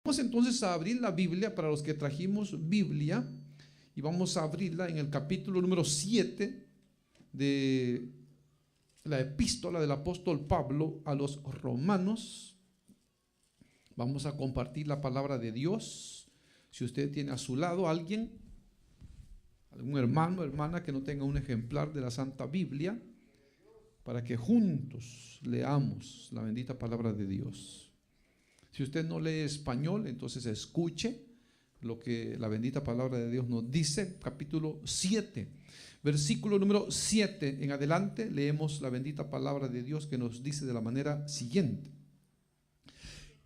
Vamos entonces a abrir la Biblia para los que trajimos Biblia y vamos a abrirla en el capítulo número 7 de la epístola del apóstol Pablo a los romanos. Vamos a compartir la palabra de Dios. Si usted tiene a su lado alguien, algún hermano o hermana que no tenga un ejemplar de la Santa Biblia, para que juntos leamos la bendita palabra de Dios. Si usted no lee español, entonces escuche lo que la bendita palabra de Dios nos dice. Capítulo 7, versículo número 7 en adelante, leemos la bendita palabra de Dios que nos dice de la manera siguiente: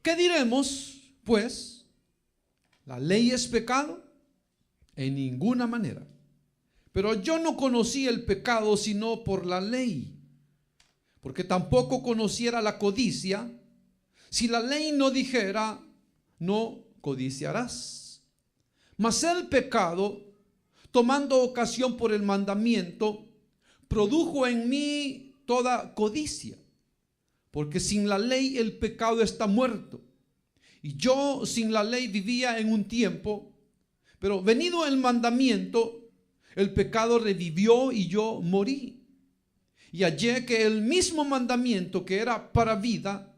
¿qué diremos, pues? ¿La ley es pecado? En ninguna manera. Pero yo no conocí el pecado sino por la ley, porque tampoco conociera la codicia si la ley no dijera: no codiciarás. Mas el pecado, tomando ocasión por el mandamiento, produjo en mí toda codicia, porque sin la ley el pecado está muerto. Y yo sin la ley vivía en un tiempo, pero venido el mandamiento, el pecado revivió y yo morí. Y hallé que el mismo mandamiento que era para vida,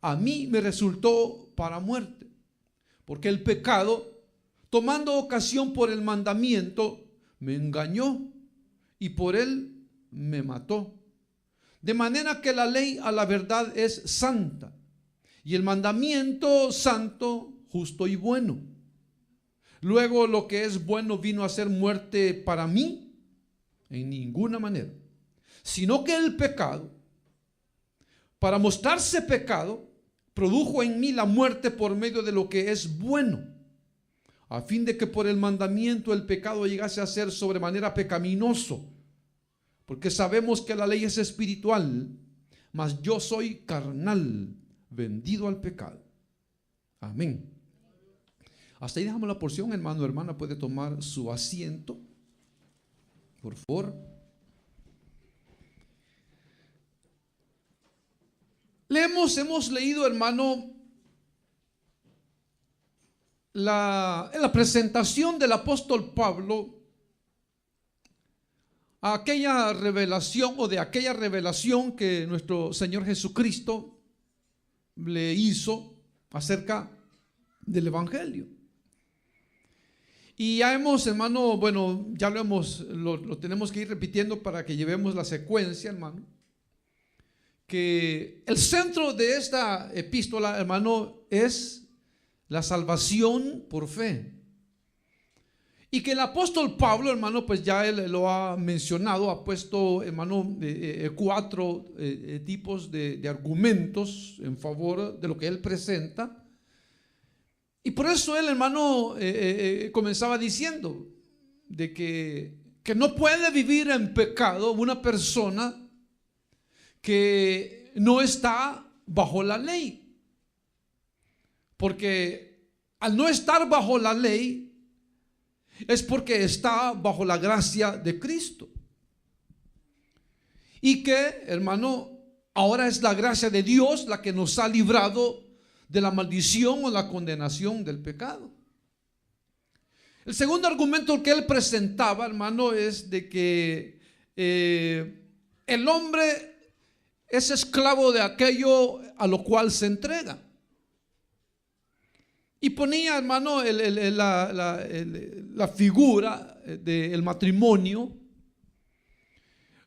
a mí me resultó para muerte. Porque el pecado, tomando ocasión por el mandamiento, me engañó y por él me mató. De manera que la ley a la verdad es santa, y el mandamiento santo, justo y bueno. Luego lo que es bueno vino a ser muerte para mí, en ninguna manera, sino que el pecado, para mostrarse pecado, produjo en mí la muerte por medio de lo que es bueno, a fin de que por el mandamiento el pecado llegase a ser sobremanera pecaminoso. Porque sabemos que la ley es espiritual, mas yo soy carnal, vendido al pecado. Amén. Hasta ahí dejamos la porción, hermano, hermana, puede tomar su asiento, por favor. Hemos leído, hermano, en la presentación del apóstol Pablo a aquella revelación, o de aquella revelación que nuestro Señor Jesucristo le hizo acerca del Evangelio. Y ya hemos, hermano, bueno, ya lo tenemos que ir repitiendo para que llevemos la secuencia, hermano, que el centro de esta epístola, hermano, es la salvación por fe. Y que el apóstol Pablo, hermano, pues ya él lo ha mencionado, ha puesto, hermano, 4 tipos de argumentos en favor de lo que él presenta. Y por eso él, hermano, comenzaba diciendo de que no puede vivir en pecado una persona que no está bajo la ley. Porque al no estar bajo la ley, es porque está bajo la gracia de Cristo. Y que, hermano, ahora es la gracia de Dios la que nos ha librado de la maldición o la condenación del pecado. El segundo argumento que él presentaba, hermano, es de que el hombre es esclavo de aquello a lo cual se entrega. Y ponía, hermano, la figura del matrimonio,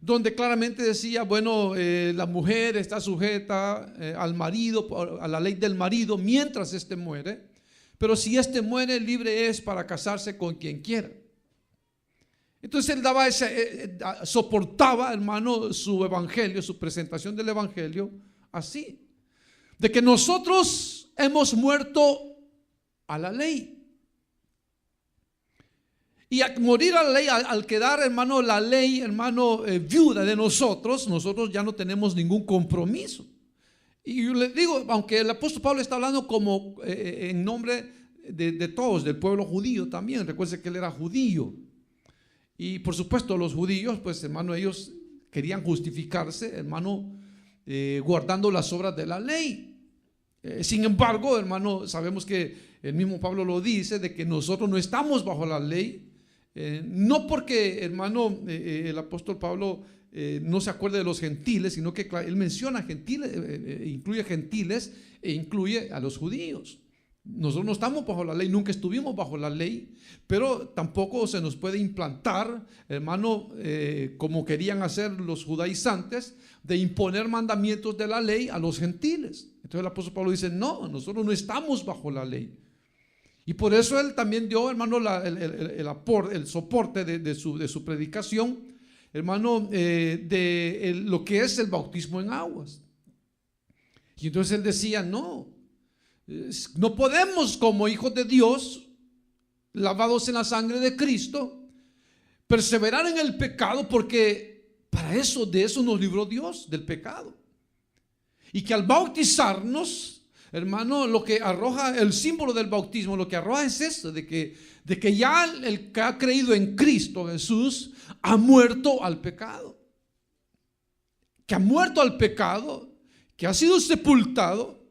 donde claramente decía, bueno, la mujer está sujeta al marido, a la ley del marido mientras éste muere, pero si éste muere, libre es para casarse con quien quiera. Entonces él daba soportaba, hermano, su evangelio, su presentación del evangelio así, de que nosotros hemos muerto a la ley. Y al morir a la ley, al quedar, hermano, la ley, hermano, viuda de nosotros ya no tenemos ningún compromiso. Y yo le digo, aunque el apóstol Pablo está hablando como en nombre de todos, del pueblo judío también. Recuerden que él era judío. Y por supuesto los judíos, pues hermano, ellos querían justificarse, hermano, guardando las obras de la ley. Sin embargo, hermano, sabemos que el mismo Pablo lo dice, de que nosotros no estamos bajo la ley, no porque, hermano, el apóstol Pablo no se acuerde de los gentiles, sino que él menciona gentiles, incluye gentiles e incluye a los judíos. Nosotros no estamos bajo la ley, nunca estuvimos bajo la ley, pero tampoco se nos puede implantar, hermano, como querían hacer los judaizantes, de imponer mandamientos de la ley a los gentiles. Entonces el apóstol Pablo dice, no, nosotros no estamos bajo la ley. Y por eso él también dio, hermano, el soporte de su predicación, hermano, de lo que es el bautismo en aguas. Y entonces él decía, no podemos, como hijos de Dios, lavados en la sangre de Cristo, perseverar en el pecado, porque de eso nos libró Dios, del pecado. Y que al bautizarnos, hermano, lo que arroja el símbolo del bautismo, lo que arroja es esto, de que ya el que ha creído en Cristo Jesús ha muerto al pecado, que ha muerto al pecado, que ha sido sepultado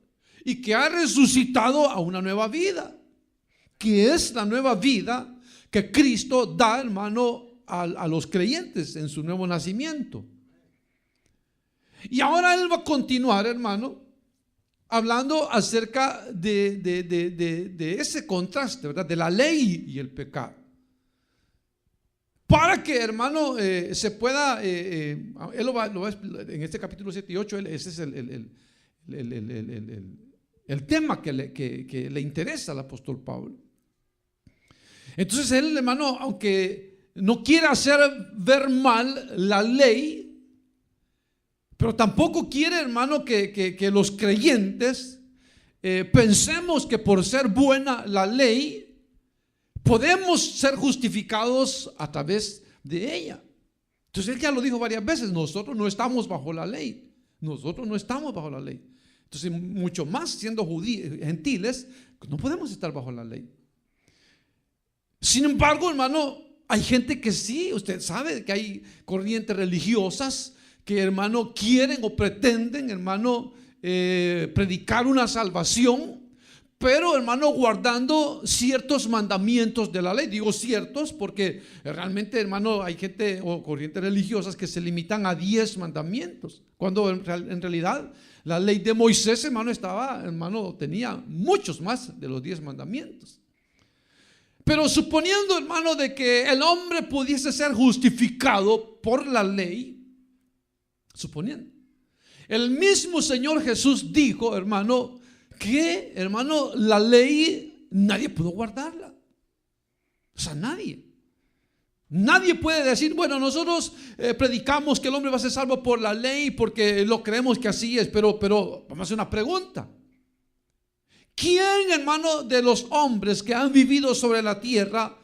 y que ha resucitado a una nueva vida, que es la nueva vida que Cristo da, hermano, a los creyentes en su nuevo nacimiento. Y ahora él va a continuar, hermano, hablando acerca de ese contraste, ¿verdad? De la ley y el pecado. Para que, hermano, se pueda, él lo va a explicar en este capítulo 7 y 8, ese es el tema que le interesa al apóstol Pablo. Entonces él, hermano, aunque no quiere hacer ver mal la ley, pero tampoco quiere, hermano, que los creyentes pensemos que por ser buena la ley podemos ser justificados a través de ella. Entonces él ya lo dijo varias veces, nosotros no estamos bajo la ley. Nosotros no estamos bajo la ley. Entonces, mucho más siendo gentiles, no podemos estar bajo la ley. Sin embargo, hermano, hay gente que sí, usted sabe que hay corrientes religiosas que, hermano, quieren o pretenden, hermano, predicar una salvación, pero, hermano, guardando ciertos mandamientos de la ley. Digo ciertos porque realmente, hermano, hay gente o corrientes religiosas que se limitan a 10 mandamientos, cuando en realidad la ley de Moisés, hermano, tenía muchos más de los 10 mandamientos. Pero suponiendo, hermano, de que el hombre pudiese ser justificado por la ley, suponiendo, el mismo Señor Jesús dijo, hermano, que, hermano, la ley nadie pudo guardarla. O sea, nadie puede decir, bueno, nosotros predicamos que el hombre va a ser salvo por la ley porque lo creemos que así es, pero vamos a hacer una pregunta. ¿Quién, hermano, de los hombres que han vivido sobre la tierra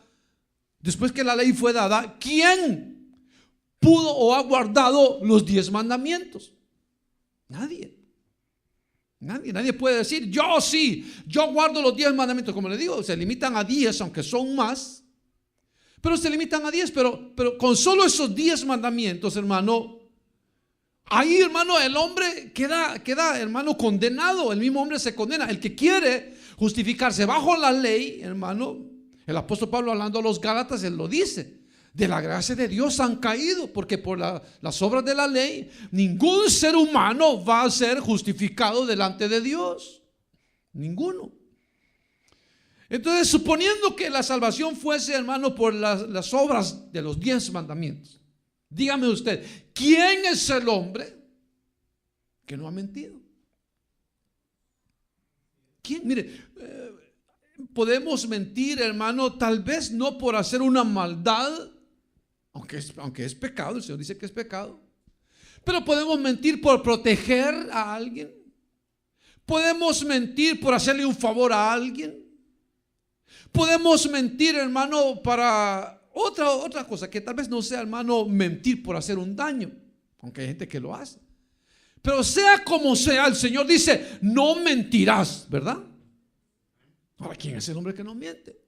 después que la ley fue dada, quién pudo o ha guardado los 10 mandamientos? Nadie puede decir, yo sí, yo guardo los 10 mandamientos. Como le digo, se limitan a 10, aunque son más, pero se limitan a 10, pero con solo esos 10 mandamientos, hermano, ahí, hermano, el hombre queda, hermano, condenado. El mismo hombre se condena. El que quiere justificarse bajo la ley, hermano, el apóstol Pablo, hablando a los Gálatas, él lo dice: de la gracia de Dios han caído, porque por las obras de la ley ningún ser humano va a ser justificado delante de Dios. Ninguno. Entonces, suponiendo que la salvación fuese, hermano, por las obras de los 10 mandamientos, dígame usted, ¿quién es el hombre que no ha mentido? ¿Quién? Mire, podemos mentir, hermano, tal vez no por hacer una maldad, aunque es pecado, el Señor dice que es pecado, pero podemos mentir por proteger a alguien. Podemos mentir por hacerle un favor a alguien. Podemos mentir, hermano, para otra cosa, que tal vez no sea, hermano, mentir por hacer un daño, aunque hay gente que lo hace. Pero sea como sea, el Señor dice: no mentirás, ¿verdad? Ahora, ¿quién es el hombre que no miente?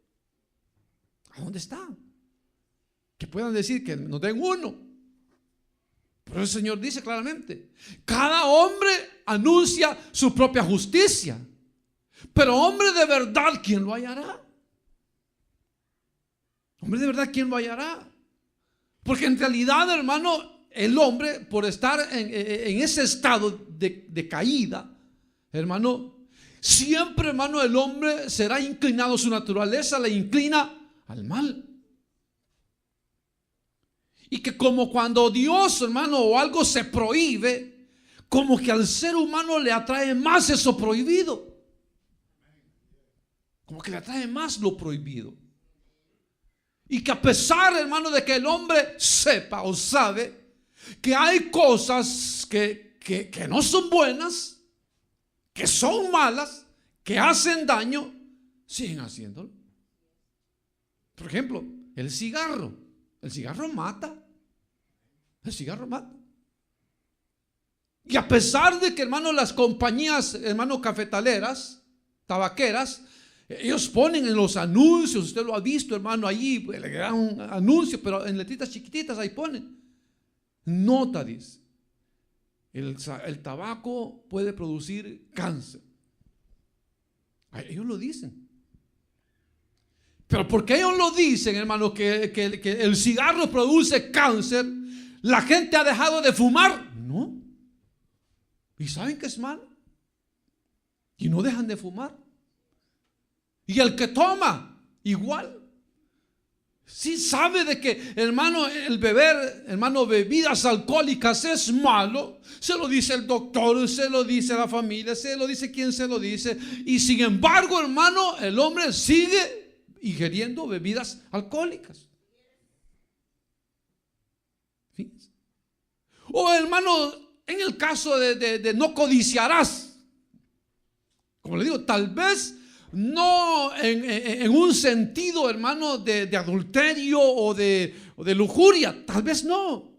¿A dónde está? Que puedan decir que nos den uno. Pero el Señor dice claramente: cada hombre anuncia su propia justicia, Pero hombre de verdad, ¿quién lo hallará? Hombre de verdad, ¿quién lo hallará? Porque en realidad, hermano, el hombre, por estar en ese estado de caída, hermano, siempre, hermano, el hombre será inclinado, su naturaleza le inclina al mal. Y que como cuando Dios, hermano, o algo se prohíbe, como que al ser humano le atrae más eso prohibido. Como que le atrae más lo prohibido. Y que a pesar, hermano, de que el hombre sepa o sabe que hay cosas que no son buenas, que son malas, que hacen daño, siguen haciéndolo. Por ejemplo, el cigarro. El cigarro mata. El cigarro mata. Y a pesar de que, hermano, las compañías, hermano, cafetaleras, tabaqueras, ellos ponen en los anuncios, usted lo ha visto, hermano, allí, el gran anuncio, pero en letritas chiquititas ahí ponen. Nota, dice, el tabaco puede producir cáncer. Ellos lo dicen. Pero porque ellos lo dicen, hermano, que el cigarro produce cáncer, ¿la gente ha dejado de fumar? No. ¿Y saben que es malo? Y no dejan de fumar. Y el que toma, igual. Sí sabe de que, hermano, el beber, hermano, bebidas alcohólicas es malo. Se lo dice el doctor, se lo dice la familia, se lo dice quien se lo dice. Y sin embargo, hermano, el hombre sigue ingiriendo bebidas alcohólicas. Fíjense. O hermano, en el caso de no codiciarás. Como le digo, tal vez no en un sentido, hermano, de adulterio o de lujuria. Tal vez no.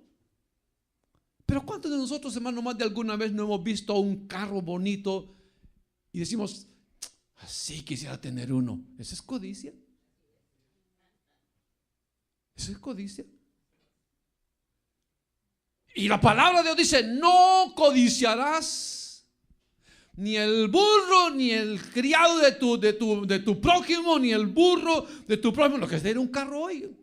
Pero ¿cuántos de nosotros, hermano, más de alguna vez no hemos visto un carro bonito y decimos, así quisiera tener uno? ¿Eso es codicia? ¿Eso es codicia? Y la palabra de Dios dice, no codiciarás ni el burro, ni el criado de tu prójimo, ni el burro de tu prójimo. Lo que es tener un carro hoy.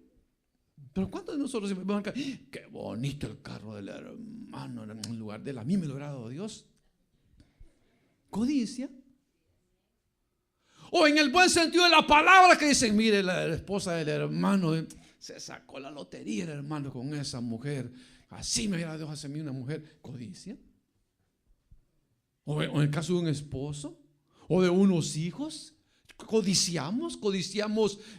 Pero ¿cuántos de nosotros siempre vemos acá? Qué bonito el carro del hermano, en lugar de la mí me lo ha dado Dios. Codicia. O en el buen sentido de la palabra que dicen, mire, la esposa del hermano se sacó la lotería, el hermano, con esa mujer. Así me hubiera Dios hacia mí una mujer. Codicia. O en el caso de un esposo o de unos hijos, codiciamos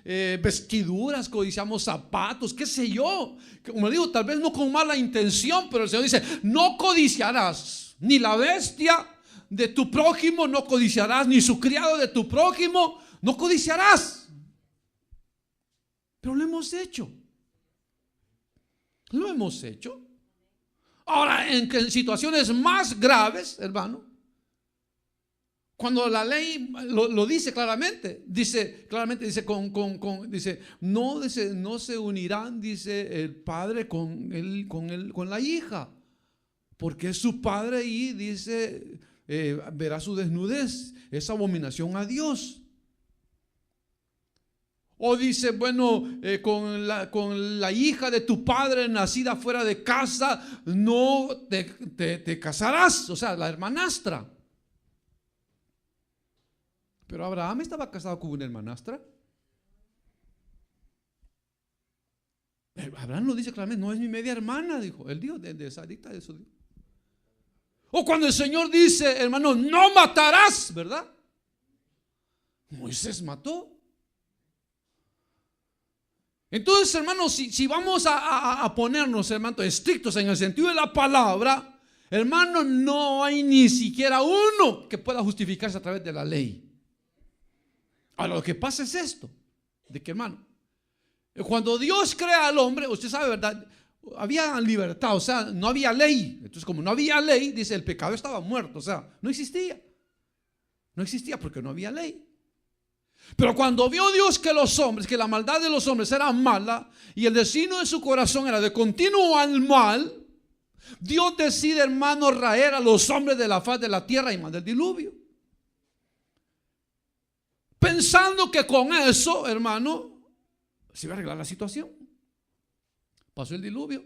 vestiduras, codiciamos zapatos, qué sé yo. Como digo, tal vez no con mala intención, pero el Señor dice, no codiciarás ni la bestia de tu prójimo, no codiciarás ni su criado de tu prójimo, no codiciarás. Pero lo hemos hecho. Lo hemos hecho. Ahora, en situaciones más graves, hermano, cuando la ley lo dice claramente, dice no se unirán, dice el padre con la hija, porque es su padre y dice verá su desnudez, es abominación a Dios. O dice, bueno, con la hija de tu padre nacida fuera de casa, no te casarás, o sea, la hermanastra. Pero Abraham estaba casado con una hermanastra. Abraham lo dice claramente, no es mi media hermana, dijo. Él dijo de esa dicta de eso. O cuando el Señor dice, hermano, no matarás, ¿verdad? Moisés mató. Entonces, hermano, si vamos a ponernos, hermano, estrictos en el sentido de la palabra, hermano, no hay ni siquiera uno que pueda justificarse a través de la ley. Ahora, lo que pasa es esto, de que, hermano, cuando Dios crea al hombre, usted sabe, ¿verdad? Había libertad, o sea, no había ley. Entonces, como no había ley, dice, el pecado estaba muerto, o sea, no existía. No existía porque no había ley. Pero cuando vio Dios que la maldad de los hombres era mala y el destino de su corazón era de continuo al mal, Dios decide, hermano, raer a los hombres de la faz de la tierra y más del diluvio. pensando que con eso, hermano, se iba a arreglar la situación. Pasó el diluvio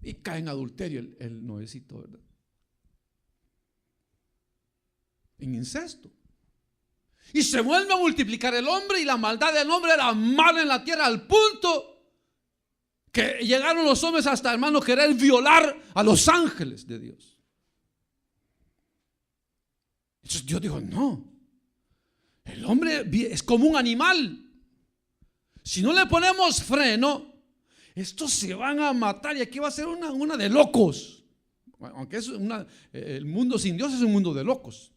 y cae en adulterio el Noecito, ¿verdad? En incesto. Y se vuelve a multiplicar el hombre, y la maldad del hombre era mala en la tierra, al punto que llegaron los hombres hasta, hermano, querer violar a los ángeles de Dios. Entonces Dios dijo: no, el hombre es como un animal. Si no le ponemos freno, estos se van a matar, y aquí va a ser una de locos. Aunque es el mundo sin Dios es un mundo de locos.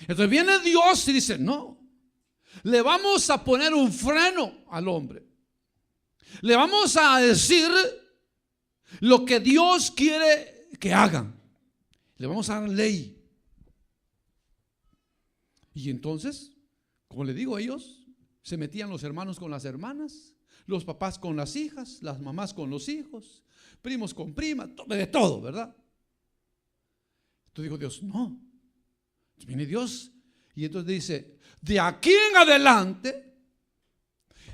Entonces viene Dios y dice: no, le vamos a poner un freno al hombre. Le vamos a decir lo que Dios quiere que hagan. Le vamos a dar ley. Y entonces, como le digo, ellos se metían, los hermanos con las hermanas, los papás con las hijas, las mamás con los hijos, primos con primas, de todo, ¿verdad? Entonces dijo Dios: no. Entonces viene Dios y entonces dice: de aquí en adelante,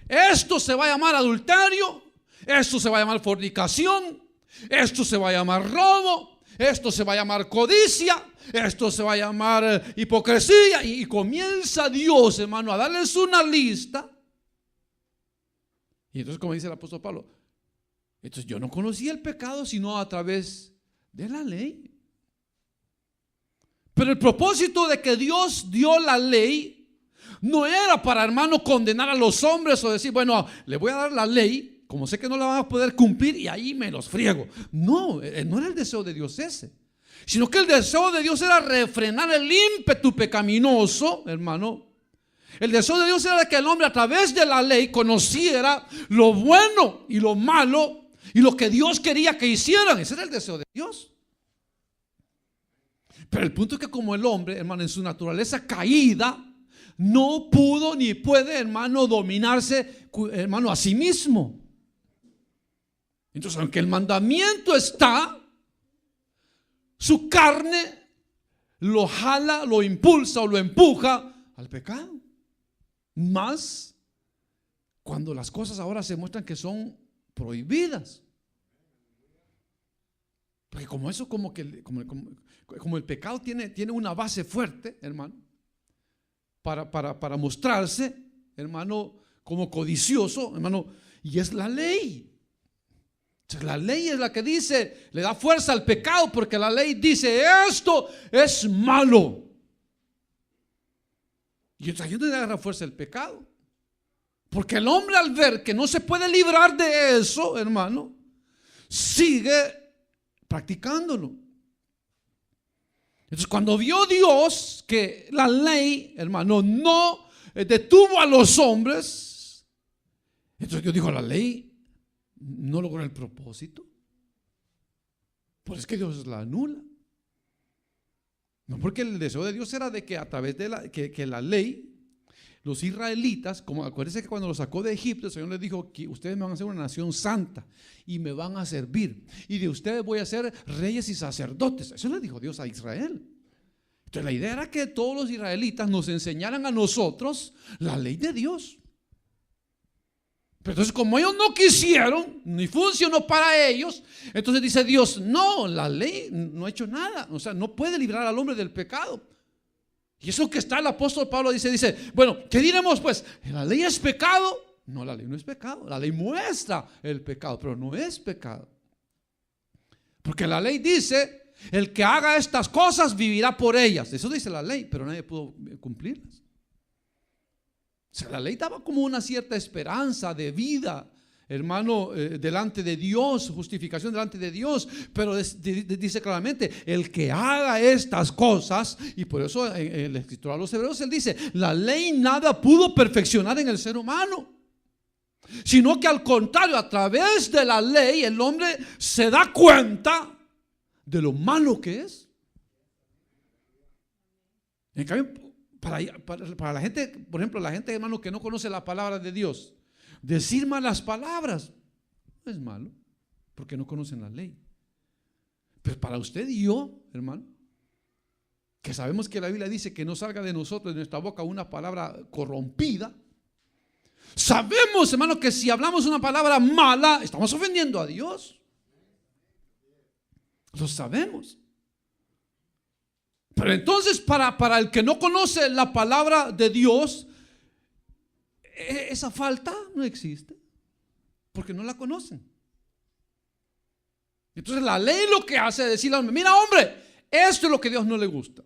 esto se va a llamar adulterio, esto se va a llamar fornicación, esto se va a llamar robo, esto se va a llamar codicia, esto se va a llamar hipocresía. Y comienza Dios, hermano, a darles una lista. Y entonces, como dice el apóstol Pablo, entonces yo no conocía el pecado sino a través de la ley. Pero el propósito de que Dios dio la ley no era para, hermano, condenar a los hombres o decir: bueno, le voy a dar la ley, como sé que no la van a poder cumplir, y ahí me los friego. No, no era el deseo de Dios ese, sino que el deseo de Dios era refrenar el ímpetu pecaminoso, hermano. El deseo de Dios era que el hombre, a través de la ley, conociera lo bueno y lo malo y lo que Dios quería que hicieran. Ese era el deseo de Dios. Pero el punto es que, como el hombre, hermano, en su naturaleza caída, no pudo ni puede, hermano, dominarse, hermano, a sí mismo. Entonces, aunque el mandamiento está, su carne lo jala, lo impulsa o lo empuja al pecado. Más cuando las cosas ahora se muestran que son prohibidas. Porque como eso, como el pecado tiene una base fuerte, hermano, para mostrarse, hermano, como codicioso, hermano, y es la ley. Entonces, la ley es la que dice, le da fuerza al pecado, porque la ley dice: esto es malo. Y entonces ahí es donde agarra fuerza el pecado. Porque el hombre, al ver que no se puede librar de eso, hermano, sigue practicándolo. Entonces, cuando vio Dios que la ley, hermano, no detuvo a los hombres, entonces Dios dijo: la ley no logró el propósito. Pues es que Dios la anula. No, porque el deseo de Dios era de que a través de que la ley, los israelitas, como acuérdense que cuando los sacó de Egipto, el Señor les dijo: que ustedes me van a hacer una nación santa y me van a servir, y de ustedes voy a ser reyes y sacerdotes. Eso le dijo Dios a Israel. Entonces la idea era que todos los israelitas nos enseñaran a nosotros la ley de Dios. Pero entonces, como ellos no quisieron, ni funcionó para ellos, entonces dice Dios: no, la ley no ha hecho nada. O sea, no puede librar al hombre del pecado. Y eso que está el apóstol Pablo dice, bueno, ¿qué diremos pues? ¿La ley es pecado? No, la ley no es pecado. La ley muestra el pecado, pero no es pecado. Porque la ley dice: el que haga estas cosas vivirá por ellas. Eso dice la ley, pero nadie pudo cumplirlas. O sea, la ley daba como una cierta esperanza de vida, hermano, delante de Dios, justificación delante de Dios. Pero dice claramente: el que haga estas cosas. Y por eso en el escritor a los Hebreos él dice: la ley nada pudo perfeccionar en el ser humano, sino que al contrario, a través de la ley el hombre se da cuenta de lo malo que es. En cambio, para la gente, por ejemplo, la gente, hermano, que no conoce la palabra de Dios, decir malas palabras no es malo, porque no conocen la ley. Pero para usted y yo, hermano, que sabemos que la Biblia dice que no salga de nosotros, de nuestra boca, una palabra corrompida. Sabemos, hermano, que si hablamos una palabra mala, estamos ofendiendo a Dios. Lo sabemos. Pero entonces para el que no conoce la palabra de Dios, esa falta no existe, porque no la conocen. Entonces la ley lo que hace es decirle al hombre: mira, hombre, esto es lo que a Dios no le gusta.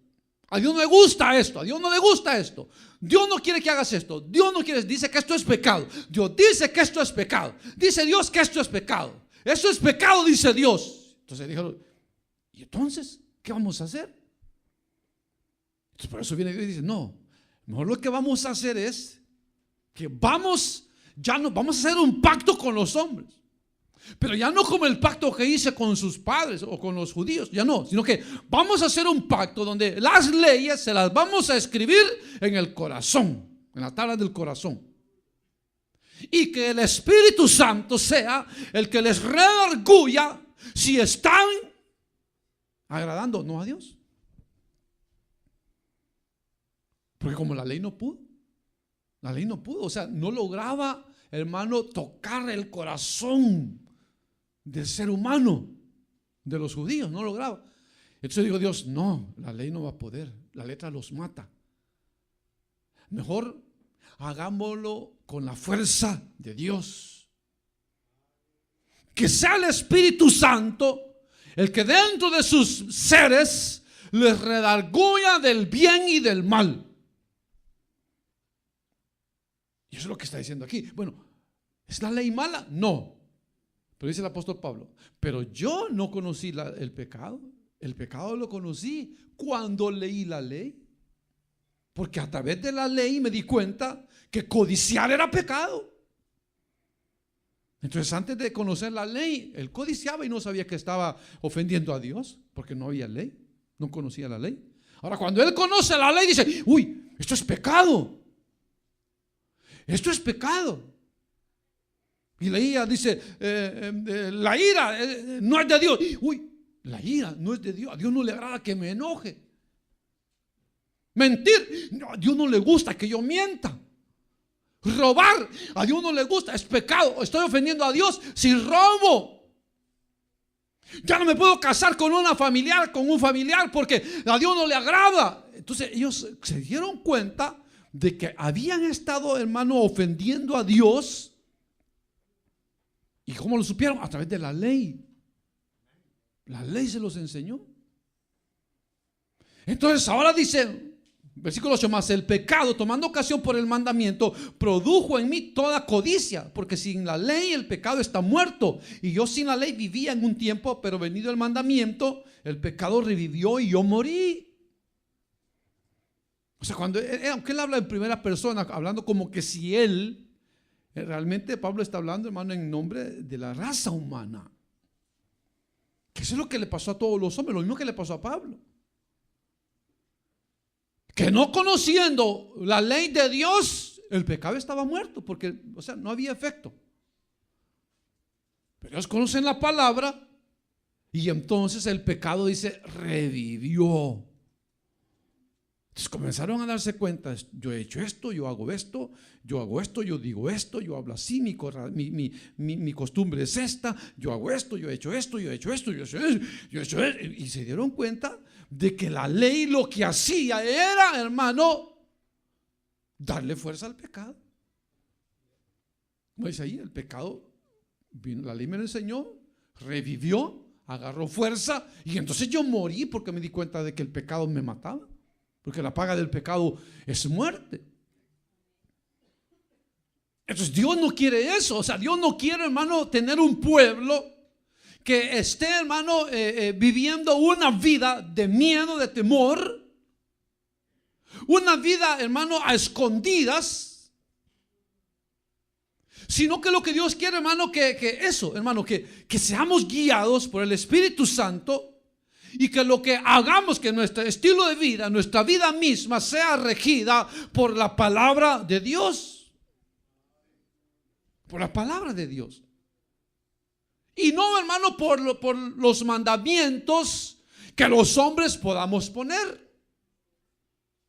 A Dios no le gusta esto, a Dios no le gusta esto. Dios no quiere que hagas esto. Dios no quiere, dice que esto es pecado. Dios dice que esto es pecado. Dice Dios que esto es pecado. Esto es pecado, dice Dios. Entonces dijeron: ¿y entonces qué vamos a hacer? Entonces por eso viene Dios y dice: no, mejor lo que vamos a hacer es que vamos a hacer un pacto con los hombres. Pero ya no como el pacto que hice con sus padres o con los judíos, ya no, sino que vamos a hacer un pacto donde las leyes se las vamos a escribir en el corazón, en la tabla del corazón. Y que el Espíritu Santo sea el que les redarguya si están agradando o no a Dios. Porque como la ley no pudo, o sea, no lograba, hermano, tocar el corazón del ser humano, de los judíos, no lograba. Entonces digo: Dios, no, la ley no va a poder, la letra los mata. Mejor hagámoslo con la fuerza de Dios. Que sea el Espíritu Santo el que dentro de sus seres les redarguya del bien y del mal. Y eso es lo que está diciendo aquí. Bueno, ¿es la ley mala? No. Pero dice el apóstol Pablo: pero yo no conocí el pecado. El pecado lo conocí cuando leí la ley. Porque a través de la ley me di cuenta que codiciar era pecado. Entonces antes de conocer la ley, él codiciaba y no sabía que estaba ofendiendo a Dios, porque no había ley, no conocía la ley. Ahora cuando él conoce la ley dice: uy, esto es pecado. Esto es pecado. Y leía, dice, la ira no es de Dios. Uy, la ira no es de Dios. A Dios no le agrada que me enoje. Mentir, no, a Dios no le gusta que yo mienta. Robar, a Dios no le gusta, es pecado. Estoy ofendiendo a Dios si robo. Ya no me puedo casar con un familiar porque a Dios no le agrada. Entonces ellos se dieron cuenta de que habían estado, hermano, ofendiendo a Dios. ¿Y cómo lo supieron? A través de la ley. La ley se los enseñó. Entonces ahora dice, versículo 8 más: el pecado, tomando ocasión por el mandamiento, produjo en mí toda codicia, porque sin la ley el pecado está muerto. Y yo sin la ley vivía en un tiempo, pero venido el mandamiento, el pecado revivió y yo morí. O sea, aunque él habla en primera persona, hablando como que si él, realmente Pablo está hablando, hermano, en nombre de la raza humana. Que eso es lo que le pasó a todos los hombres, lo mismo que le pasó a Pablo. Que no conociendo la ley de Dios, el pecado estaba muerto, porque, o sea, no había efecto. Pero ellos conocen la palabra y entonces el pecado, dice, revivió. Entonces comenzaron a darse cuenta: yo he hecho esto, yo hago esto, yo hago esto, yo digo esto, yo hablo así, mi costumbre es esta, yo hago esto, yo he hecho esto, yo he hecho esto, yo he hecho esto. Y se dieron cuenta de que la ley lo que hacía era, hermano, darle fuerza al pecado. Como dice ahí, el pecado vino, la ley me lo enseñó, revivió, agarró fuerza, y entonces yo morí porque me di cuenta de que el pecado me mataba. Porque la paga del pecado es muerte. Entonces Dios no quiere eso. O sea, Dios no quiere, hermano, tener un pueblo que esté, hermano, viviendo una vida de miedo, de temor. Una vida, hermano, a escondidas. Sino que lo que Dios quiere, hermano, que seamos guiados por el Espíritu Santo. Y que lo que hagamos, que nuestro estilo de vida, nuestra vida misma, sea regida por la palabra de Dios. Por la palabra de Dios. Y no, hermano, por los mandamientos que los hombres podamos poner.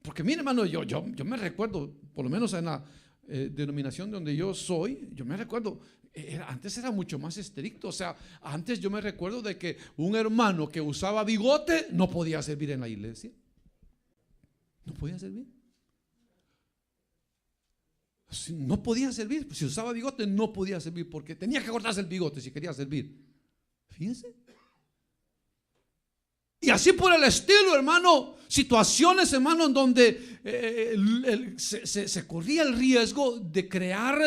Porque mire, hermano, yo me recuerdo, por lo menos en la denominación donde yo soy, yo me recuerdo, antes era mucho más estricto. O sea, antes yo me recuerdo de que un hermano que usaba bigote no podía servir en la iglesia. No podía servir. No podía servir. Si usaba bigote no podía servir, porque tenía que cortarse el bigote si quería servir. Fíjense. Y así por el estilo, hermano. Situaciones, hermano, en donde se corría el riesgo de crear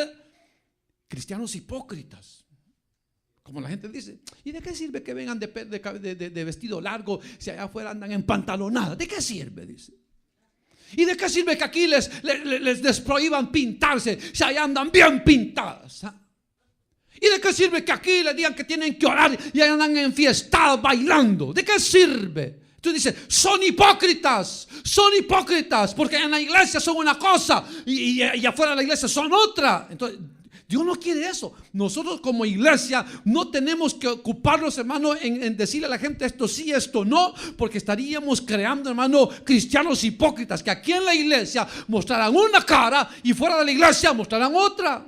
cristianos hipócritas. Como la gente dice, ¿y de qué sirve que vengan de vestido largo si allá afuera andan en pantalonada? ¿De qué sirve? Dice. ¿Y de qué sirve que aquí les desprohíban pintarse si allá andan bien pintadas? ¿Ah? ¿Y de qué sirve que aquí les digan que tienen que orar y allá andan enfiestados bailando? ¿De qué sirve? Tú dices, son hipócritas, porque en la iglesia son una cosa y afuera de la iglesia son otra. Entonces, Dios no quiere eso. Nosotros como iglesia no tenemos que ocuparnos, hermano, en decirle a la gente esto sí, esto no, porque estaríamos creando, hermano, cristianos hipócritas que aquí en la iglesia mostrarán una cara y fuera de la iglesia mostrarán otra.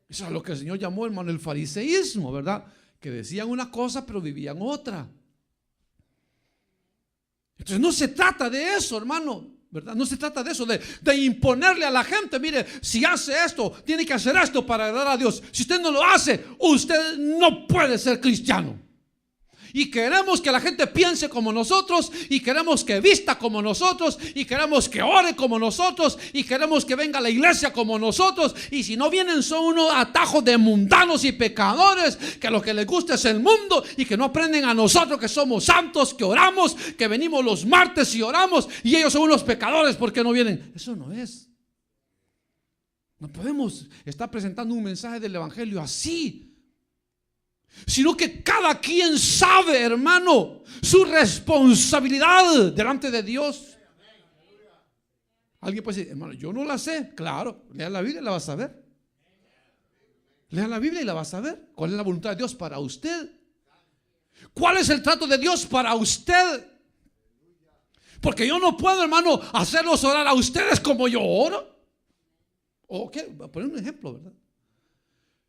Eso es lo que el Señor llamó, hermano, el fariseísmo, ¿verdad? Que decían una cosa pero vivían otra. Entonces no se trata de eso, hermano, ¿verdad? No se trata de eso, de imponerle a la gente, mire, si hace esto, tiene que hacer esto para agradar a Dios. Si usted no lo hace, usted no puede ser cristiano. Y queremos que la gente piense como nosotros, y queremos que vista como nosotros, y queremos que ore como nosotros, y queremos que venga a la iglesia como nosotros. Y si no vienen, son unos atajos de mundanos y pecadores, que lo que les gusta es el mundo, y que no aprenden a nosotros que somos santos, que oramos, que venimos los martes y oramos, y ellos son unos pecadores porque no vienen. Eso no es. No podemos estar presentando un mensaje del evangelio así, sino que cada quien sabe, hermano, su responsabilidad delante de Dios. Alguien puede decir, hermano, yo no la sé. Claro, lea la Biblia y la vas a ver. Lea la Biblia y la vas a ver. ¿Cuál es la voluntad de Dios para usted? ¿Cuál es el trato de Dios para usted? Porque yo no puedo, hermano, hacerlos orar a ustedes como yo oro. ¿O qué? Voy a poner un ejemplo, ¿verdad?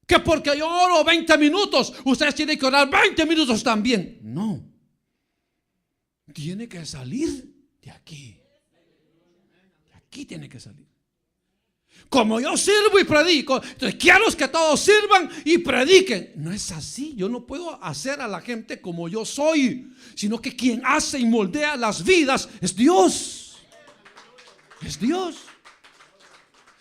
Que porque yo oro 20 minutos, ustedes tienen que orar 20 minutos también. No. Tiene que salir de aquí. De aquí tiene que salir. Como yo sirvo y predico, entonces quiero que todos sirvan y prediquen. No es así. Yo no puedo hacer a la gente como yo soy, sino que quien hace y moldea las vidas es Dios. Es Dios.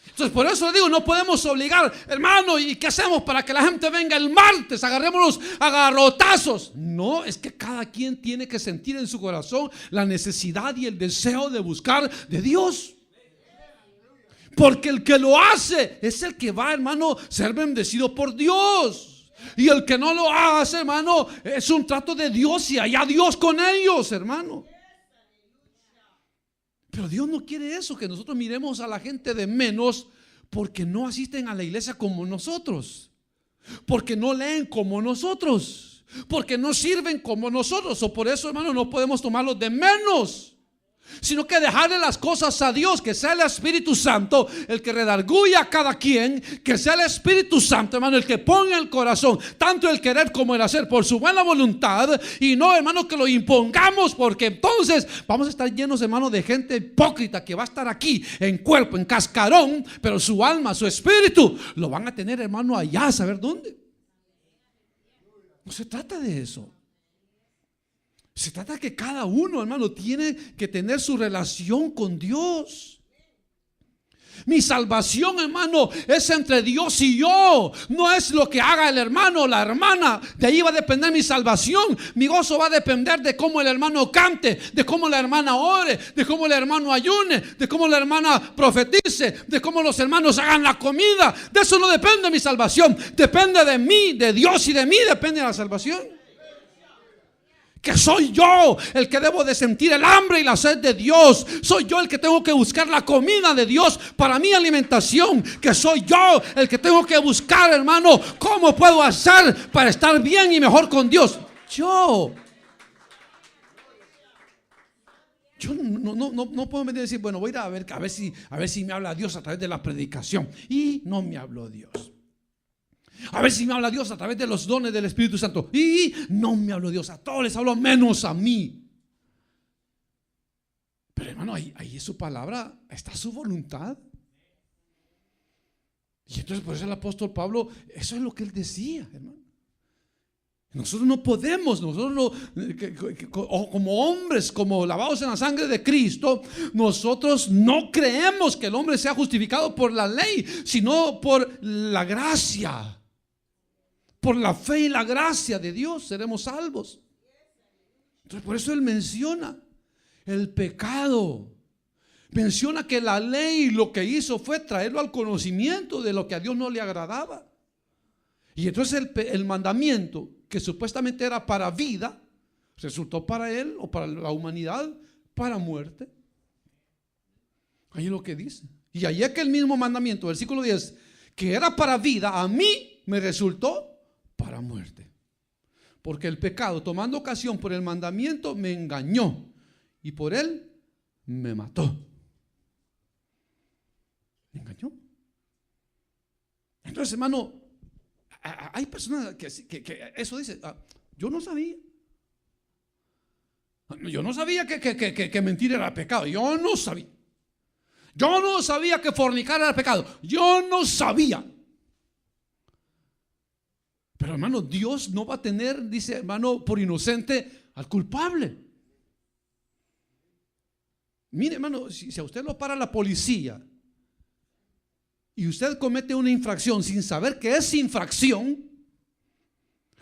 Entonces por eso le digo, no podemos obligar, hermano, ¿y qué hacemos para que la gente venga el martes? Agarrémonos a garrotazos. No, es que cada quien tiene que sentir en su corazón la necesidad y el deseo de buscar de Dios. Porque el que lo hace es el que va, hermano, ser bendecido por Dios. Y el que no lo hace, hermano, es un trato de Dios y allá Dios con ellos, hermano. Pero Dios no quiere eso, que nosotros miremos a la gente de menos porque no asisten a la iglesia como nosotros, porque no leen como nosotros, porque no sirven como nosotros. O por eso, hermano, no podemos tomarlos de menos, sino que dejarle las cosas a Dios, que sea el Espíritu Santo el que redarguya a cada quien, que sea el Espíritu Santo, hermano, el que ponga el corazón, tanto el querer como el hacer por su buena voluntad, y no, hermano, que lo impongamos, porque entonces vamos a estar llenos, hermano, de gente hipócrita que va a estar aquí en cuerpo, en cascarón, pero su alma, su espíritu lo van a tener, hermano, allá, a saber dónde. No se trata de eso. Se trata de que cada uno, hermano, tiene que tener su relación con Dios. Mi salvación, hermano, es entre Dios y yo. No es lo que haga el hermano o la hermana. De ahí va a depender mi salvación. Mi gozo va a depender de cómo el hermano cante, de cómo la hermana ore, de cómo el hermano ayune, de cómo la hermana profetice, de cómo los hermanos hagan la comida. De eso no depende mi salvación. Depende de mí, de Dios, y de mí depende la salvación. Que soy yo el que debo de sentir el hambre y la sed de Dios. Soy yo el que tengo que buscar la comida de Dios para mi alimentación. Que soy yo el que tengo que buscar, hermano, cómo puedo hacer para estar bien y mejor con Dios. Yo. Yo no puedo venir a decir, bueno, voy a ir a ver si me habla Dios a través de la predicación. Y no me habló Dios. A ver si me habla Dios a través de los dones del Espíritu Santo. Y no me habló Dios. A todos les habló menos a mí. Pero hermano, ahí es su palabra, está su voluntad. Y entonces por eso el apóstol Pablo, eso es lo que él decía, hermano. Nosotros no podemos, como hombres, como lavados en la sangre de Cristo, nosotros no creemos que el hombre sea justificado por la ley, sino por la gracia. Por la fe y la gracia de Dios seremos salvos. Entonces por eso él menciona el pecado. Menciona que la ley lo que hizo fue traerlo al conocimiento de lo que a Dios no le agradaba. Y entonces el mandamiento que supuestamente era para vida, resultó para él o para la humanidad para muerte. Ahí es lo que dice. Y ahí es que el mismo mandamiento, versículo 10, que era para vida, a mí me resultó para muerte. Porque el pecado, tomando ocasión por el mandamiento, me engañó y por él me mató. Me engañó. Entonces, hermano, hay personas que eso dice, yo no sabía. Yo no sabía que mentir era pecado. Yo no sabía. Yo no sabía que fornicar era pecado. Yo no sabía. Pero hermano, Dios no va a tener, dice hermano, por inocente al culpable. Mire hermano, si a usted lo para la policía y usted comete una infracción sin saber que es infracción,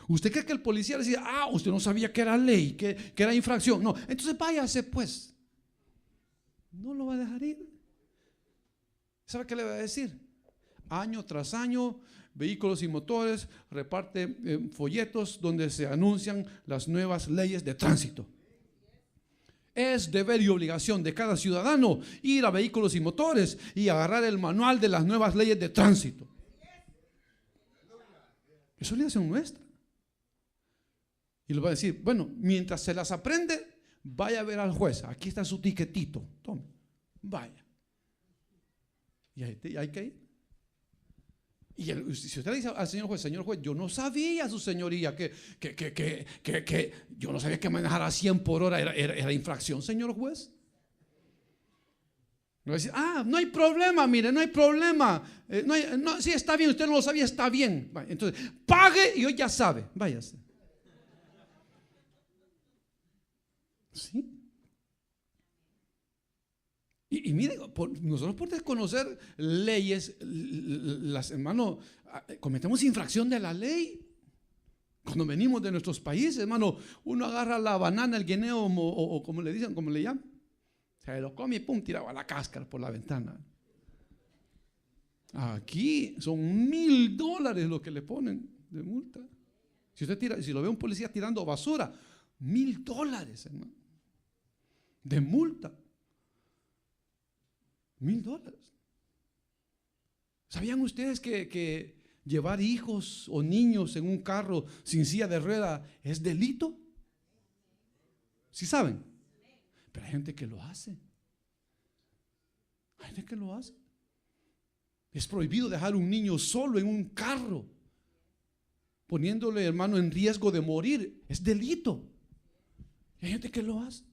¿usted cree que el policía le dice, usted no sabía que era ley, que era infracción? No, entonces váyase pues. No lo va a dejar ir. ¿Sabe qué le va a decir? Año tras año, Vehículos y Motores reparte folletos donde se anuncian las nuevas leyes de tránsito. Es deber y obligación de cada ciudadano ir a Vehículos y Motores y agarrar el manual de las nuevas leyes de tránsito. Eso es obligación nuestra. Y le va a decir, bueno, mientras se las aprende, vaya a ver al juez. Aquí está su tiquetito. Tome, vaya. Y hay que ir. Y si usted le dice al señor juez, yo no sabía, su señoría, que yo no sabía que manejar a 100 por hora era infracción, señor juez. No va a decir, no hay problema, mire, no hay problema. Sí, está bien, usted no lo sabía, está bien. Entonces, pague y hoy ya sabe, váyase. ¿Sí? Y mire, nosotros por desconocer leyes, hermano, cometemos infracción de la ley. Cuando venimos de nuestros países, hermano, uno agarra la banana, el guineo o como le dicen, como le llaman, se lo come y pum, tiraba la cáscara por la ventana. Aquí son $1,000 lo que le ponen de multa. Si lo ve un policía tirando basura, $1,000, hermano, de multa. $1,000. ¿Sabían ustedes que llevar hijos o niños en un carro sin silla de rueda es delito? ¿Sí saben? Pero hay gente que lo hace. Hay gente que lo hace. Es prohibido dejar un niño solo en un carro, poniéndole, hermano, en riesgo de morir. Es delito. Hay gente que lo hace.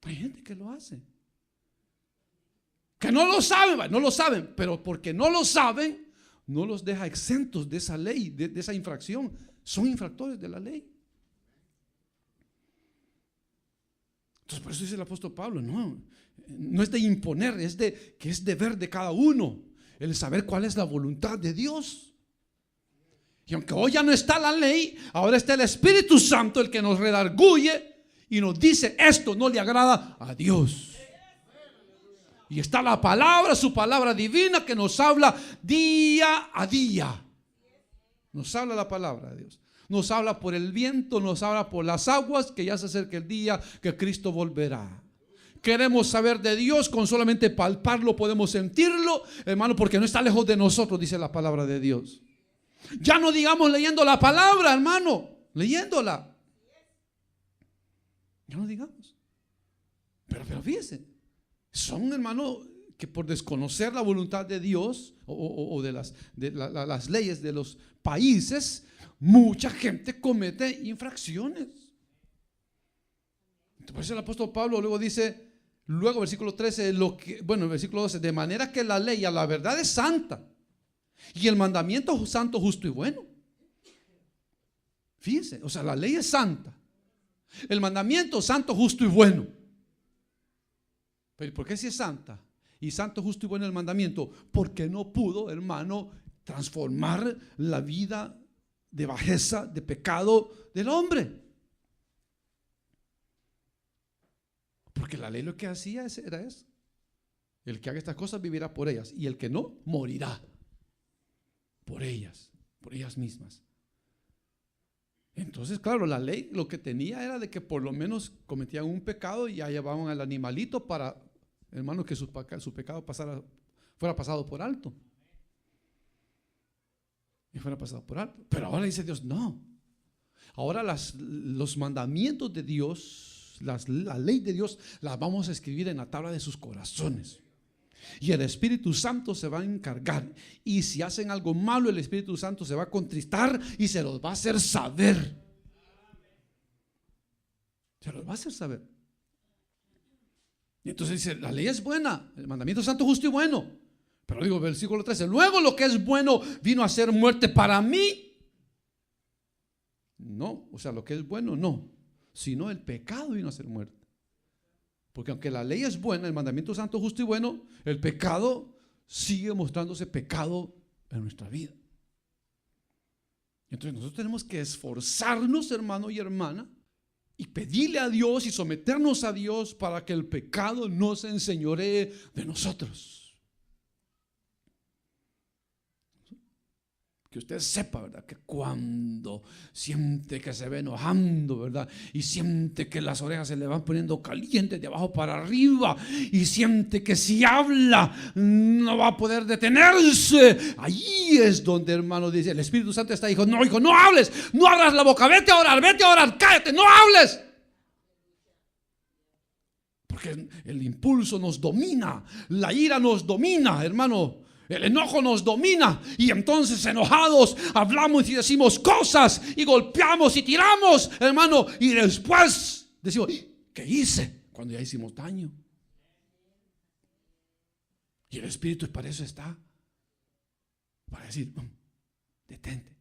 Hay gente que lo hace. Que no lo saben, pero porque no lo saben, no los deja exentos de esa ley, de esa infracción. Son infractores de la ley. Entonces por eso dice el apóstol Pablo, no es de imponer, que es deber de cada uno el saber cuál es la voluntad de Dios. Y aunque hoy ya no está la ley, ahora está el Espíritu Santo, el que nos redarguye y nos dice, esto no le agrada a Dios. Y está la palabra, su palabra divina, que nos habla día a día. Nos habla la palabra de Dios. Nos habla por el viento, nos habla por las aguas, que ya se acerca el día que Cristo volverá. Queremos saber de Dios, con solamente palparlo podemos sentirlo, hermano, porque no está lejos de nosotros, dice la palabra de Dios. Ya no digamos leyendo la palabra, hermano, leyéndola. Ya no digamos. Pero fíjense, son, hermano, que por desconocer la voluntad de Dios o de las leyes de los países, mucha gente comete infracciones. Entonces el apóstol Pablo luego dice, luego versículo 13, el versículo 12, de manera que la ley a la verdad es santa y el mandamiento santo, justo y bueno. Fíjense, o sea, la ley es santa, el mandamiento santo, justo y bueno. Pero ¿por qué si es santa y santo, justo y bueno el mandamiento? Porque no pudo, hermano, transformar la vida de bajeza, de pecado del hombre. Porque la ley lo que hacía era eso: el que haga estas cosas vivirá por ellas, y el que no, morirá por ellas mismas. Entonces, claro, la ley lo que tenía era de que por lo menos cometían un pecado y ya llevaban al animalito para, hermano, que su pecado fuera pasado por alto. Y fuera pasado por alto. Pero ahora dice Dios, no. Ahora los mandamientos de Dios, la ley de Dios, las vamos a escribir en la tabla de sus corazones. Y el Espíritu Santo se va a encargar. Y si hacen algo malo, el Espíritu Santo se va a contristar y se los va a hacer saber. Se los va a hacer saber. Y entonces dice, la ley es buena, el mandamiento santo, justo y bueno. Pero digo, versículo 13, luego lo que es bueno vino a ser muerte para mí. No, o sea, lo que es bueno no, sino el pecado vino a ser muerte. Porque aunque la ley es buena, el mandamiento santo, justo y bueno, el pecado sigue mostrándose pecado en nuestra vida. Entonces nosotros tenemos que esforzarnos, hermano y hermana, y pedirle a Dios y someternos a Dios para que el pecado no se enseñoree de nosotros. Que usted sepa, ¿verdad?, que cuando siente que se ve enojando, ¿verdad?, y siente que las orejas se le van poniendo calientes de abajo para arriba, y siente que si habla no va a poder detenerse, allí es donde, hermano, dice, el Espíritu Santo está, hijo, no hables, no abras la boca, vete a orar, cállate, no hables. Porque el impulso nos domina, la ira nos domina, hermano. El enojo nos domina y entonces enojados hablamos y decimos cosas y golpeamos y tiramos, hermano, y después decimos, ¿qué hice? Cuando ya hicimos daño. Y el Espíritu para eso está, para decir, detente,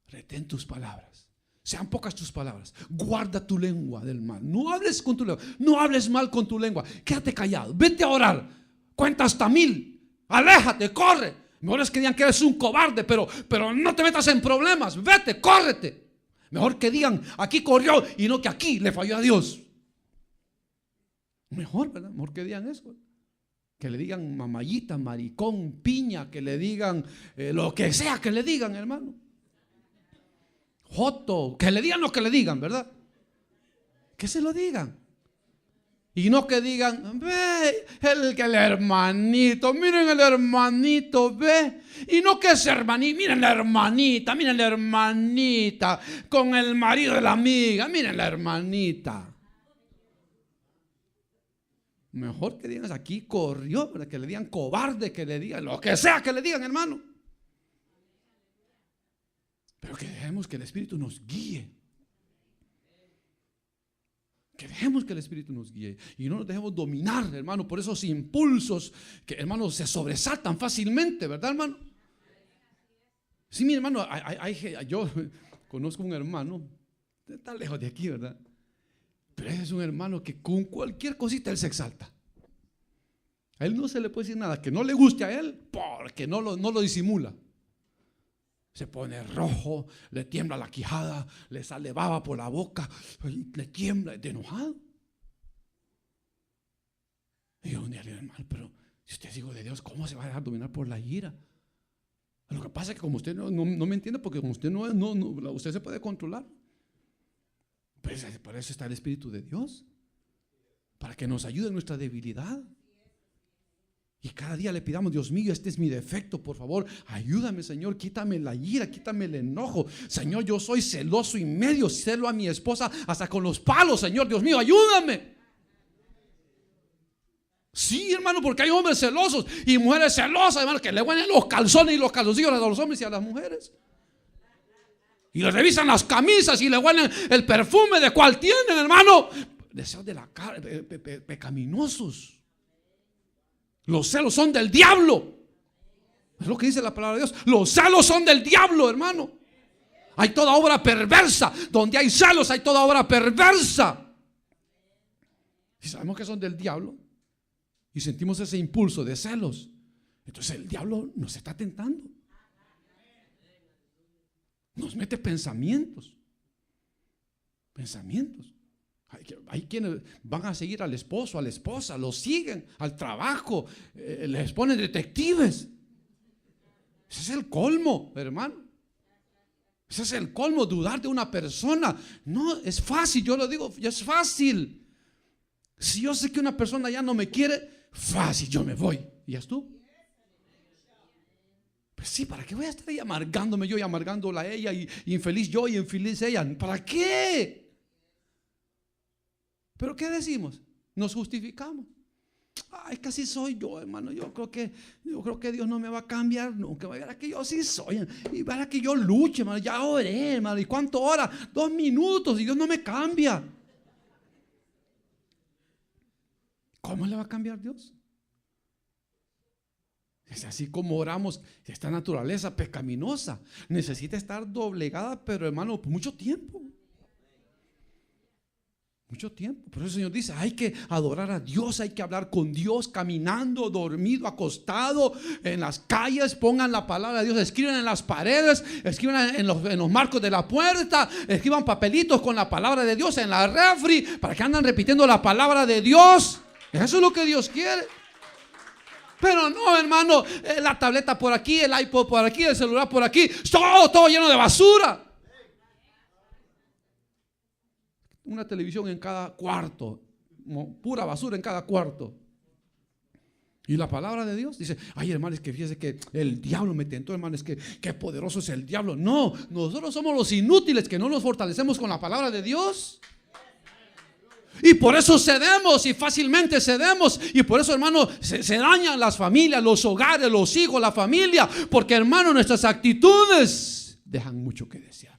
retén tus palabras, sean pocas tus palabras, guarda tu lengua del mal, no hables con tu lengua, no hables mal con tu lengua, quédate callado, vete a orar, cuenta hasta 1000. Aléjate, corre. Mejor es que digan que eres un cobarde, pero no te metas en problemas. Vete, córrete. Mejor que digan, aquí corrió, y no que aquí le falló a Dios. Mejor, ¿verdad? Mejor que digan eso. Que le digan mamayita, maricón, piña, que le digan lo que sea que le digan, hermano. Joto, que le digan lo que le digan, ¿verdad? Que se lo digan. Y no que digan, ve, el hermanito, miren el hermanito, ve. Y no que ese hermanito, miren la hermanita, con el marido de la amiga, miren la hermanita. Mejor que digan, aquí corrió, que le digan cobarde, que le digan lo que sea que le digan, hermano. Pero que dejemos que el Espíritu nos guíe. Que dejemos que el Espíritu nos guíe y no nos dejemos dominar, hermano, por esos impulsos que, hermano, se sobresaltan fácilmente, ¿verdad, hermano? Sí, mi hermano, yo conozco un hermano, está lejos de aquí, ¿verdad? Pero es un hermano que con cualquier cosita él se exalta. A él no se le puede decir nada que no le guste a él, porque no lo disimula. Se pone rojo, le tiembla la quijada, le sale baba por la boca, le tiembla de enojado. Y yo un día le digo, hermano, pero si usted es hijo de Dios, ¿cómo se va a dejar dominar por la ira? Lo que pasa es que como usted no me entiende, porque como usted usted se puede controlar. Pues para eso está el Espíritu de Dios, para que nos ayude en nuestra debilidad. Y cada día le pidamos, Dios mío, este es mi defecto, por favor, ayúdame, Señor, quítame la ira, quítame el enojo. Señor, yo soy celoso y medio celo a mi esposa hasta con los palos, Señor, Dios mío, ayúdame. Sí, hermano, porque hay hombres celosos y mujeres celosas, hermano, que le huelen los calzones y los calzoncillos a los hombres y a las mujeres. Y le revisan las camisas y le huelen el perfume de cual tienen, hermano. Deseos de la carne, pecaminosos. Los celos son del diablo. Es lo que dice la palabra de Dios. Los celos son del diablo, hermano. Hay toda obra perversa. Donde hay celos hay toda obra perversa. Y sabemos que son del diablo y sentimos ese impulso de celos, entonces el diablo nos está tentando. Nos mete pensamientos. Hay quienes van a seguir al esposo, a la esposa, lo siguen al trabajo, les ponen detectives. Ese es el colmo, hermano. Ese es el colmo, dudar de una persona. No, es fácil, yo lo digo, es fácil. Si yo sé que una persona ya no me quiere, fácil, yo me voy. ¿Y ya tú? Pues sí, ¿para qué voy a estar ahí amargándome yo y amargándola a ella y infeliz yo y infeliz ella? ¿Para qué? ¿Pero qué decimos? Nos justificamos. Ay, casi soy yo, hermano. Yo creo que Dios no me va a cambiar nunca. Verá que yo sí soy. Y verá que yo luche, hermano. Ya oré, hermano. ¿Y cuánto hora? 2 minutos y Dios no me cambia. ¿Cómo le va a cambiar Dios? Es así como oramos. Esta naturaleza pecaminosa necesita estar doblegada, pero hermano, por mucho tiempo. Mucho tiempo. Por eso el Señor dice, hay que adorar a Dios, hay que hablar con Dios, caminando, dormido, acostado, en las calles. Pongan la palabra de Dios, escriban en las paredes, escriban en los marcos de la puerta, escriban papelitos con la palabra de Dios en la refri, para que andan repitiendo la palabra de Dios. Eso es lo que Dios quiere. Pero no, hermano, la tableta por aquí, el iPod por aquí, el celular por aquí, todo lleno de basura. Una televisión en cada cuarto, pura basura en cada cuarto. Y la palabra de Dios dice, ay, hermano, es que fíjese que el diablo me tentó, hermano, es que qué poderoso es el diablo. No, nosotros somos los inútiles que no nos fortalecemos con la palabra de Dios. Y por eso cedemos y fácilmente cedemos. Y por eso, hermano, se dañan las familias, los hogares, los hijos, la familia. Porque, hermano, nuestras actitudes dejan mucho que desear.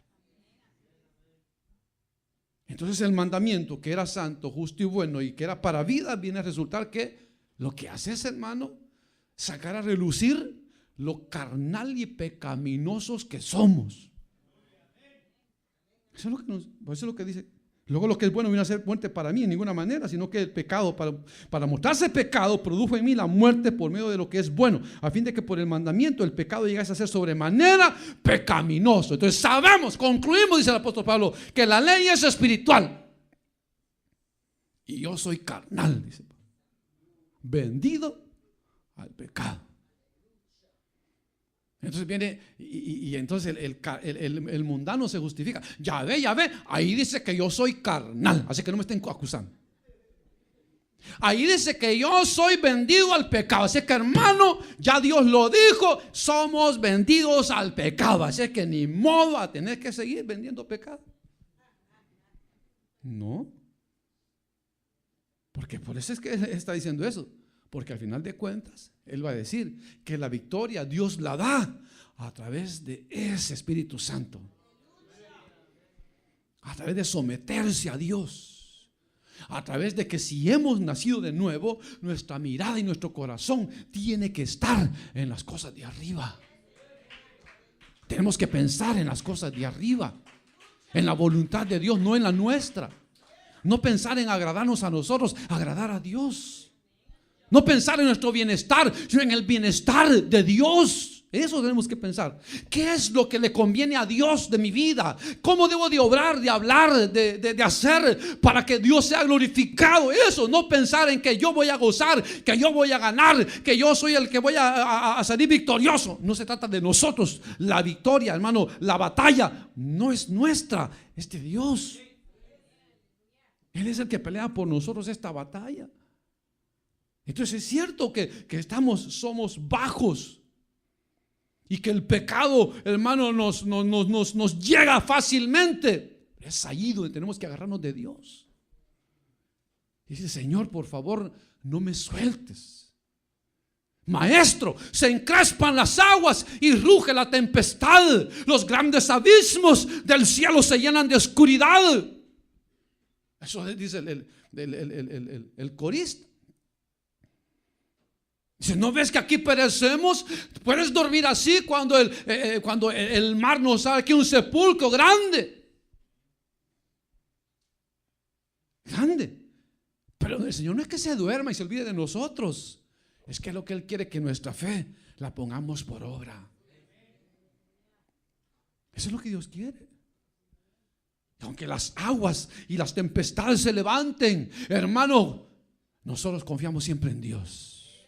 Entonces el mandamiento que era santo, justo y bueno y que era para vida, viene a resultar que lo que hace es, hermano, sacar a relucir lo carnal y pecaminosos que somos. Eso es lo que dice. Luego lo que es bueno viene a ser muerte para mí en ninguna manera, sino que el pecado, para mostrarse pecado, produjo en mí la muerte por medio de lo que es bueno, a fin de que por el mandamiento el pecado llegase a ser sobremanera pecaminoso. Entonces sabemos, concluimos, dice el apóstol Pablo, que la ley es espiritual y yo soy carnal, dice Pablo, vendido al pecado. Entonces viene y entonces el mundano se justifica. Ya ve, ahí dice que yo soy carnal, así que no me estén acusando. Ahí dice que yo soy vendido al pecado, así que, hermano, ya Dios lo dijo, somos vendidos al pecado, así que ni modo a tener que seguir vendiendo pecado. No, porque por eso es que Él está diciendo eso. Porque al final de cuentas, Él va a decir que la victoria Dios la da a través de ese Espíritu Santo. A través de someterse a Dios. A través de que si hemos nacido de nuevo, nuestra mirada y nuestro corazón tiene que estar en las cosas de arriba. Tenemos que pensar en las cosas de arriba. En la voluntad de Dios, no en la nuestra. No pensar en agradarnos a nosotros, agradar a Dios. No pensar en nuestro bienestar, sino en el bienestar de Dios. Eso tenemos que pensar. ¿Qué es lo que le conviene a Dios de mi vida? ¿Cómo debo de obrar, de hablar, de hacer para que Dios sea glorificado? Eso, no pensar en que yo voy a gozar, que yo voy a ganar, que yo soy el que voy a salir victorioso. No se trata de nosotros. La victoria, hermano, la batalla no es nuestra, es de Dios. Él es el que pelea por nosotros esta batalla. Entonces es cierto que somos bajos y que el pecado, hermano, nos llega fácilmente. Es ahí donde tenemos que agarrarnos de Dios. Dice, Señor, por favor, no me sueltes. Maestro, se encrespan las aguas y ruge la tempestad. Los grandes abismos del cielo se llenan de oscuridad. Eso dice el corista. Dice, ¿no ves que aquí perecemos? Puedes dormir así cuando el mar nos sabe que un sepulcro grande. Grande. Pero el Señor no es que se duerma y se olvide de nosotros. Es que lo que Él quiere es que nuestra fe la pongamos por obra. Eso es lo que Dios quiere. Aunque las aguas y las tempestades se levanten, hermano, nosotros confiamos siempre en Dios.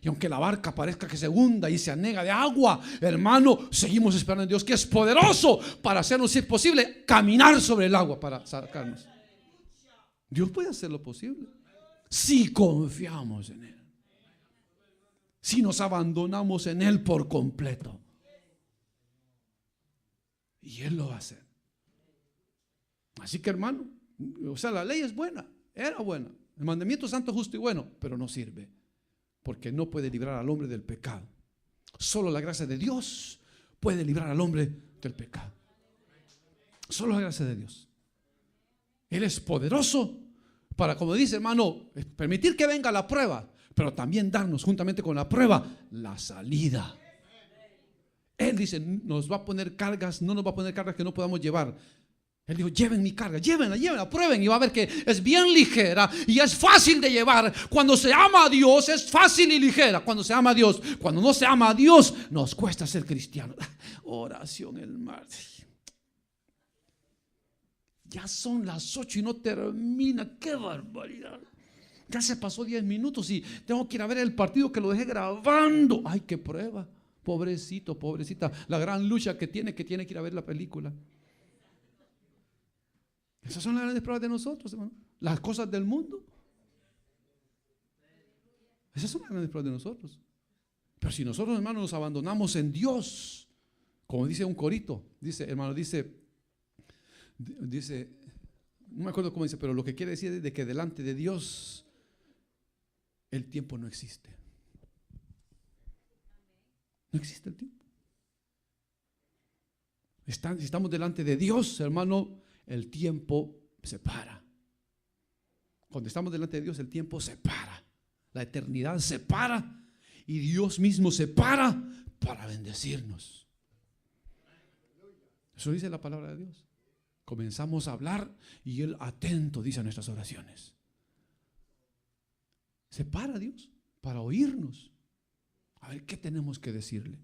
Y aunque la barca parezca que se hunda y se anega de agua, hermano, seguimos esperando en Dios, que es poderoso para hacernos, si es posible, caminar sobre el agua para sacarnos. Dios puede hacer lo posible si confiamos en Él, si nos abandonamos en Él por completo. Y Él lo va a hacer. Así que, hermano, o sea, la ley es buena, era buena. El mandamiento santo, justo y bueno, pero no sirve, porque no puede librar al hombre del pecado. Solo la gracia de Dios puede librar al hombre del pecado. Solo la gracia de Dios. Él es poderoso para, como dice, hermano, permitir que venga la prueba, pero también darnos juntamente con la prueba la salida. Él dice, nos va a poner cargas, no nos va a poner cargas que no podamos llevar. Él dijo, lleven mi carga, llévenla, prueben y va a ver que es bien ligera y es fácil de llevar. Cuando se ama a Dios es fácil y ligera. Cuando se ama a Dios, cuando no se ama a Dios, nos cuesta ser cristianos. Oración el martes. Ya son las 8 y no termina. ¡Qué barbaridad! Ya se pasó 10 minutos y tengo que ir a ver el partido que lo dejé grabando. ¡Ay, qué prueba! Pobrecito, pobrecita. La gran lucha que tiene que ir a ver la película. Esas son las grandes pruebas de nosotros, hermano. Las cosas del mundo. Esas son las grandes pruebas de nosotros. Pero si nosotros, hermanos, nos abandonamos en Dios, como dice un corito, dice, hermano, dice, no me acuerdo cómo dice, pero lo que quiere decir es de que delante de Dios el tiempo no existe. No existe el tiempo. Si estamos delante de Dios, hermano, el tiempo se para. Cuando estamos delante de Dios, el tiempo se para. La eternidad se para. Y Dios mismo se para bendecirnos. Eso dice la palabra de Dios. Comenzamos a hablar y Él atento dice a nuestras oraciones. Se para Dios para oírnos. A ver qué tenemos que decirle.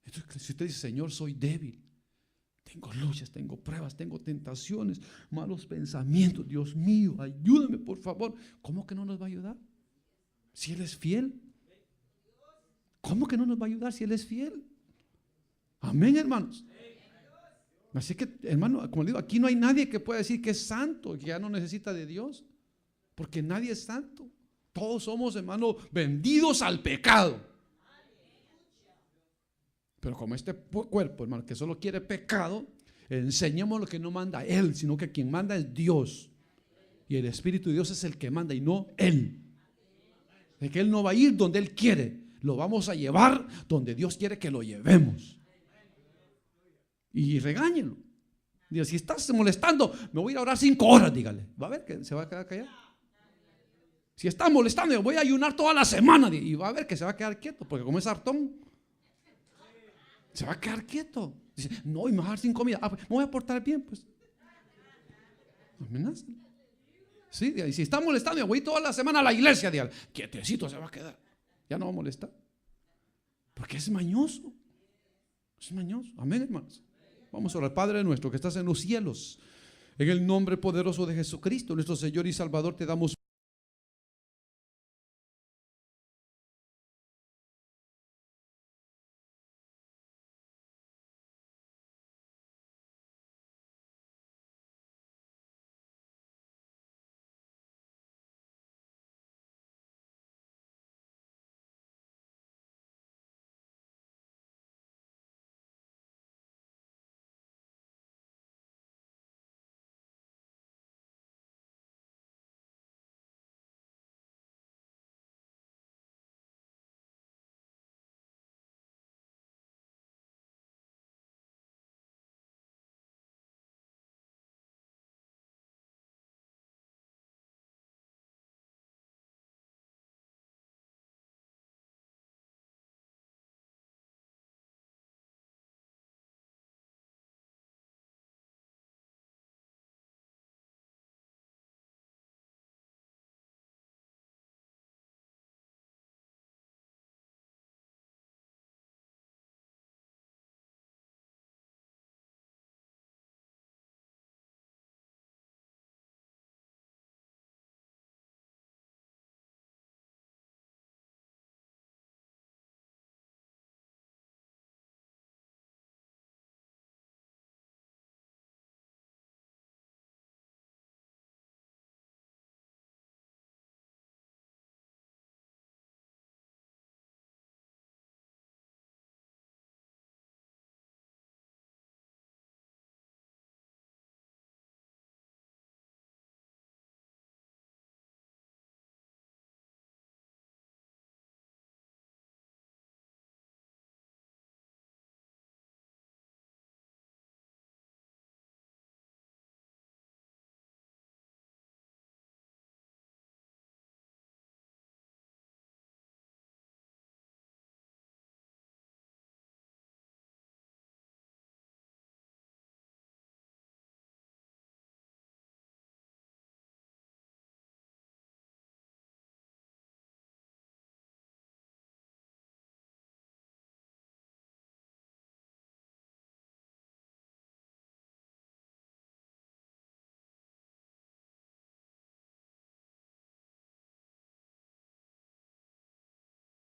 Entonces, si usted dice, Señor, soy débil, tengo luchas, tengo pruebas, tengo tentaciones, malos pensamientos, Dios mío, ayúdame por favor. ¿Cómo que no nos va a ayudar? Si Él es fiel. ¿Cómo que no nos va a ayudar si Él es fiel? Amén, hermanos. Así que, hermano, como digo, aquí no hay nadie que pueda decir que es santo, que ya no necesita de Dios, porque nadie es santo. Todos somos, hermano, vendidos al pecado. Pero como este cuerpo, hermano, que solo quiere pecado, enseñemos lo que no manda Él, sino que quien manda es Dios. Y el Espíritu de Dios es el que manda y no Él. De que Él no va a ir donde Él quiere, lo vamos a llevar donde Dios quiere que lo llevemos. Y regáñenlo. Diga, si estás molestando, me voy a ir a orar 5 horas, dígale. Va a ver que se va a quedar callado. Si está molestando, voy a ayunar toda la semana. Y va a ver que se va a quedar quieto, porque como es hartón, se va a quedar quieto. Dice, no, y me voy a dejar sin comida. Me voy a portar bien, pues. Amenaza. Sí, y si está molestando, voy toda la semana a la iglesia, dígale, quietecito se va a quedar. Ya no va a molestar. Porque es mañoso. Es mañoso. Amén, hermanos. Vamos a orar. Padre nuestro que estás en los cielos, en el nombre poderoso de Jesucristo, nuestro Señor y Salvador, te damos